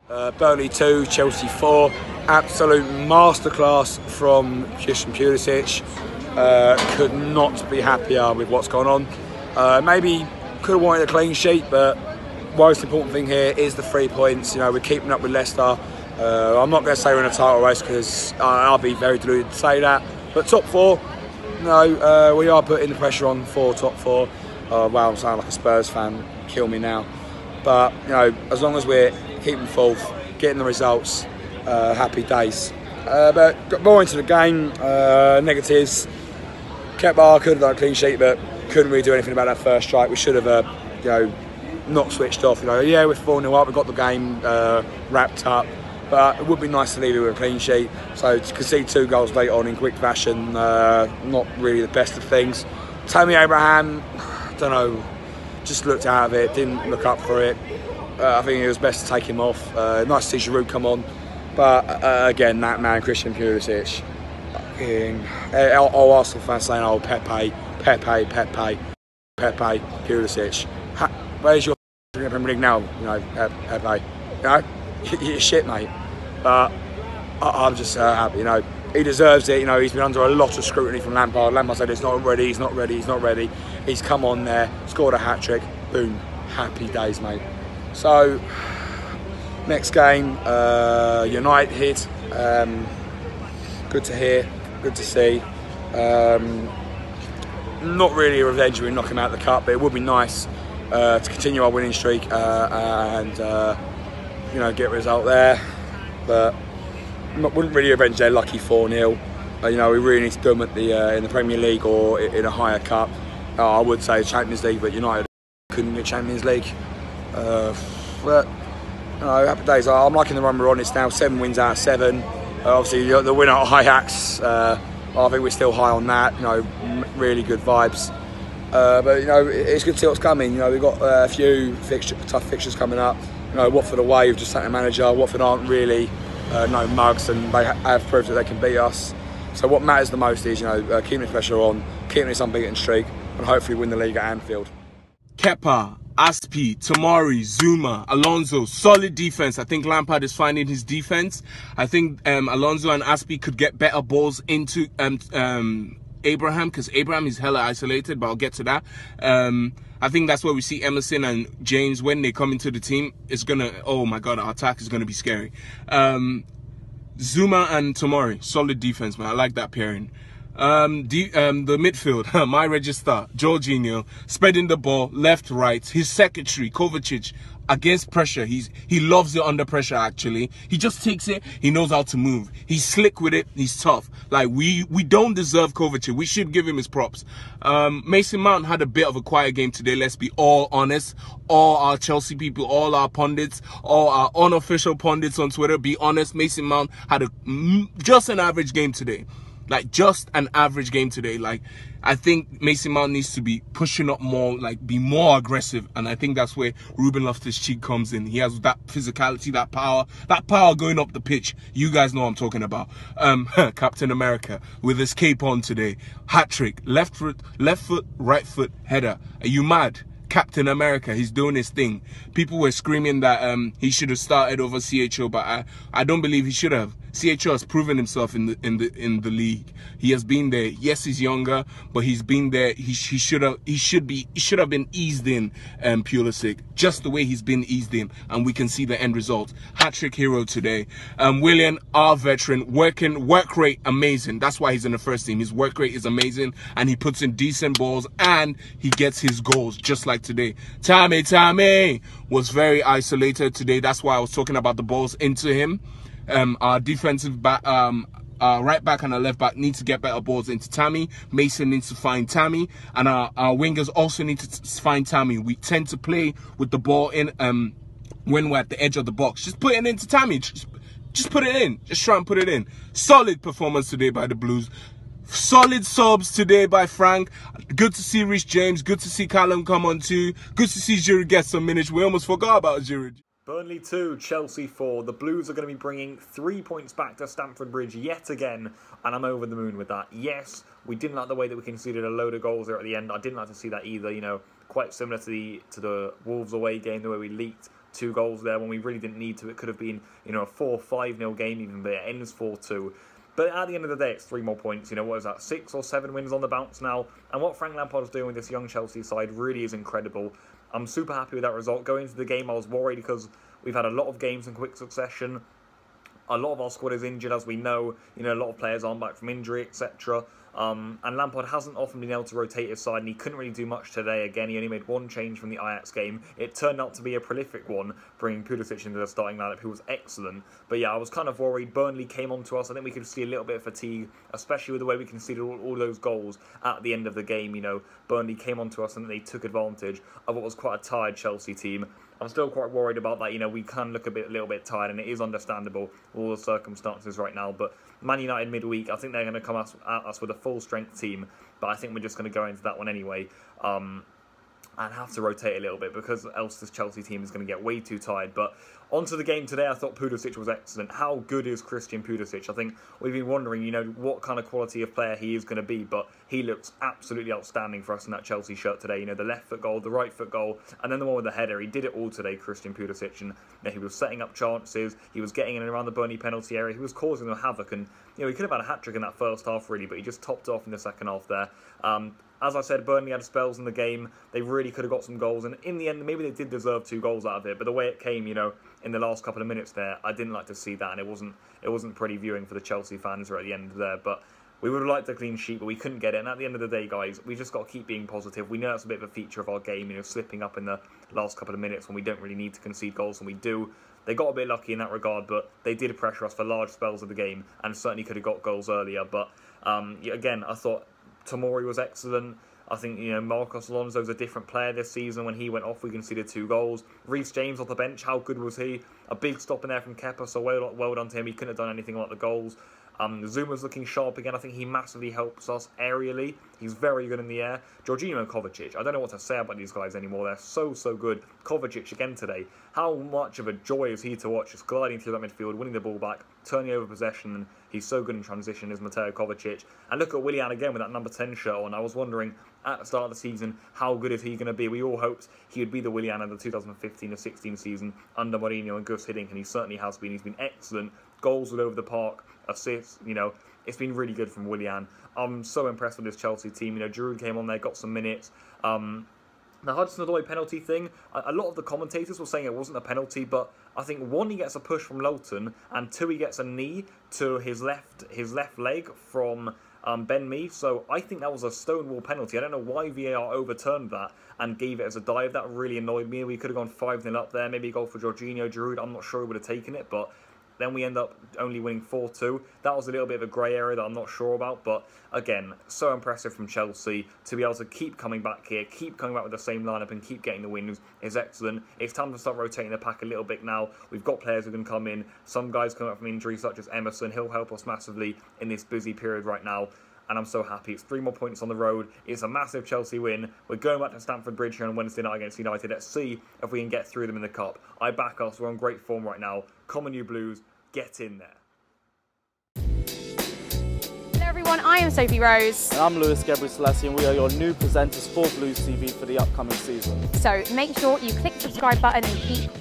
Burnley 2, Chelsea 4. Absolute masterclass from Christian Pulisic. Could not be happier with what's gone on. Maybe could have wanted a clean sheet, but most important thing here is the 3 points. You know, we're keeping up with Leicester. I'm not going to say we're in a title race because I'll be very deluded to say that. But top 4, no, we are putting the pressure on for top 4. Wow, I'm sounding like a Spurs fan. Kill me now. But you know, as long as we're keeping fourth, getting the results, happy days. But got more into the game. Negatives. Kepa could have done a clean sheet, but couldn't really do anything about that first strike. We should have, you know, not switched off. You know, yeah, we're 4-0 up. We got the game wrapped up. But it would be nice to leave it with a clean sheet. So to concede 2 goals late on in quick fashion, not really the best of things. Tammy Abraham, don't know, just looked out of it, didn't look up for it. I think it was best to take him off. Nice to see Giroud come on. But again, that man, Christian Pulisic. All Arsenal fans saying, oh, Pepe, Pulisic. Where's your Premier League now? You know, Pepe. You know? You're shit, mate. But I'm just happy, you know. He deserves it, you know. He's been under a lot of scrutiny from Lampard. Lampard said he's not ready, he's not ready, he's not ready. He's come on there, scored a hat-trick. Boom, happy days, mate. So, next game, United. Good to hear, good to see. Not really a revenge when we knock him out of the cup, but it would be nice to continue our winning streak and you know, get a result there, but wouldn't really avenge their lucky 4-0. You know, we really need to do them at the in the Premier League or in a higher cup. I would say Champions League, but United couldn't get Champions League. But you know, happy days. I'm liking the run we're on. It's now 7 wins out of 7. Obviously, the winner at Ajax. I think we're still high on that. You know, really good vibes. But you know, it's good to see what's coming. You know, we've got a few tough fixtures coming up. You know, Watford away, we've just had a manager. Watford aren't really no mugs, and they have proved that they can beat us. So what matters the most is, you know, keeping the pressure on, keeping this unbeaten streak, and hopefully win the league at Anfield. Kepa, Aspi, Tomori, Zuma, Alonso, solid defense. I think Lampard is finding his defense. I think Alonso and Aspi could get better balls into Abraham, because Abraham is hella isolated, but I'll get to that. I think that's where we see Emerson and James when they come into the team. It's gonna, oh my god, our attack is gonna be scary. Zuma and Tomori, solid defense, man. I like that pairing. The midfield, my register, Jorginho, spreading the ball left, right. His secretary, Kovacic, against pressure. He loves it under pressure, actually. He just takes it. He knows how to move. He's slick with it. He's tough. Like, we don't deserve Kovacic. We should give him his props. Mason Mount had a bit of a quiet game today. Let's be all honest. All our Chelsea people, all our pundits, all our unofficial pundits on Twitter, be honest. Mason Mount had just an average game today. Like, just an average game today. Like, I think Mason Mount needs to be pushing up more, like, be more aggressive. And I think that's where Ruben Loftus-Cheek comes in. He has that physicality, that power going up the pitch. You guys know what I'm talking about. Captain America with his cape on today. Hat-trick, left foot, right foot, header. Are you mad? Captain America, he's doing his thing. People were screaming that he should have started over CHO, but I don't believe he should have. CHO has proven himself in the league. He has been there. Yes, he's younger, but he's been there. He should have been eased in, Pulisic, just the way he's been eased in, and we can see the end result. Hat-trick hero today. Willian, our veteran, work rate amazing. That's why he's in the first team. His work rate is amazing, and he puts in decent balls, and he gets his goals just like today. Tammy was very isolated today. That's why I was talking about the balls into him. Our defensive back, our right back and our left back need to get better balls into Tammy. Mason needs to find Tammy, and our wingers also need to find Tammy. We tend to play with the ball in when we're at the edge of the box. Just put it into Tammy. Just put it in. Just try and put it in. Solid performance today by the Blues. Solid subs today by Frank. Good to see Reece James. Good to see Callum come on too. Good to see Giroud get some minutes. We almost forgot about Giroud. Burnley 2, Chelsea 4. The Blues are going to be bringing 3 points back to Stamford Bridge yet again, and I'm over the moon with that. Yes, we didn't like the way that we conceded a load of goals there at the end. I didn't like to see that either, you know, quite similar to the Wolves away game, the way we leaked 2 goals there when we really didn't need to. It could have been, you know, a 4-5-0 game even, but it ends 4-2. But at the end of the day, it's 3 more points. You know, what is that, 6 or 7 wins on the bounce now? And what Frank Lampard's doing with this young Chelsea side really is incredible. I'm super happy with that result. Going into the game, I was worried because we've had a lot of games in quick succession. A lot of our squad is injured, as we know. You know, a lot of players aren't back from injury, etc. And Lampard hasn't often been able to rotate his side, and he couldn't really do much today. Again, he only made 1 change from the Ajax game. It turned out to be a prolific one, bringing Pulisic into the starting lineup, who was excellent. But yeah, I was kind of worried. Burnley came on to us. I think we could see a little bit of fatigue, especially with the way we conceded all those goals at the end of the game. You know, Burnley came on to us and they took advantage of what was quite a tired Chelsea team. I'm still quite worried about that. You know, we can look a little bit tired, and it is understandable, all the circumstances right now. But Man United midweek, I think they're going to come at us with a full-strength team. But I think we're just going to go into that one anyway. And have to rotate a little bit, because else this Chelsea team is going to get way too tired. But onto the game today, I thought Pulisic was excellent. How good is Christian Pulisic? I think we've been wondering, you know, what kind of quality of player he is going to be, but he looks absolutely outstanding for us in that Chelsea shirt today. You know, the left foot goal, the right foot goal, and then the one with the header. He did it all today, Christian Pulisic, and you know, he was setting up chances, he was getting in and around the Burnley penalty area, he was causing them havoc, and you know, he could have had a hat-trick in that first half really, but he just topped off in the second half there. As I said, Burnley had spells in the game. They really could have got some goals, and in the end, maybe they did deserve 2 goals out of it. But the way it came, you know, in the last couple of minutes there, I didn't like to see that, and it wasn't pretty viewing for the Chelsea fans right at the end there. But we would have liked a clean sheet, but we couldn't get it. And at the end of the day, guys, we just got to keep being positive. We know it's a bit of a feature of our game, you know, slipping up in the last couple of minutes when we don't really need to concede goals, and we do. They got a bit lucky in that regard, but they did pressure us for large spells of the game, and certainly could have got goals earlier. But again, I thought Tomori was excellent. I think, you know, Marcos Alonso's a different player this season. When he went off, we conceded 2 goals. Reece James off the bench, how good was he? A big stop in there from Kepa, so well done to him. He couldn't have done anything like the goals. Zuma's looking sharp again. I think he massively helps us aerially. He's very good in the air. Jorginho and Kovacic, I don't know what to say about these guys anymore. They're so good. Kovacic again today. How much of a joy is he to watch, just gliding through that midfield, winning the ball back, turning over possession, and he's so good in transition, is Mateo Kovacic. And look at Willian again with that number 10 shirt on. I was wondering at the start of the season, how good is he going to be? We all hoped he would be the Willian of the 2015-16 season under Mourinho and Gus Hiddink, and he certainly has been. He's been excellent. Goals all over the park, assists, you know, it's been really good from Willian. I'm so impressed with this Chelsea team. You know, Giroud came on there, got some minutes. The Hudson-Odoi penalty thing, a lot of the commentators were saying it wasn't a penalty, but I think 1, he gets a push from Lowton, and 2, he gets a knee to his left leg from Ben Mee. So I think that was a stonewall penalty. I don't know why VAR overturned that and gave it as a dive. That really annoyed me. We could have gone 5-0 up there, maybe a goal for Jorginho, Giroud. I'm not sure he would have taken it, but then we end up only winning 4-2. That was a little bit of a grey area that I'm not sure about. But again, so impressive from Chelsea to be able to keep coming back here, keep coming back with the same lineup and keep getting the wins is excellent. It's time to start rotating the pack a little bit now. We've got players who can come in. Some guys come up from injury, such as Emerson. He'll help us massively in this busy period right now. And I'm so happy. It's 3 more points on the road. It's a massive Chelsea win. We're going back to Stamford Bridge here on Wednesday night against United. Let's see if we can get through them in the Cup. I back us. We're on great form right now. Come on, you Blues. Get in there. Hello everyone, I am Sophie Rose. And I'm Lewis Gebrselassie, and we are your new presenters for Blues TV for the upcoming season. So make sure you click the subscribe button and keep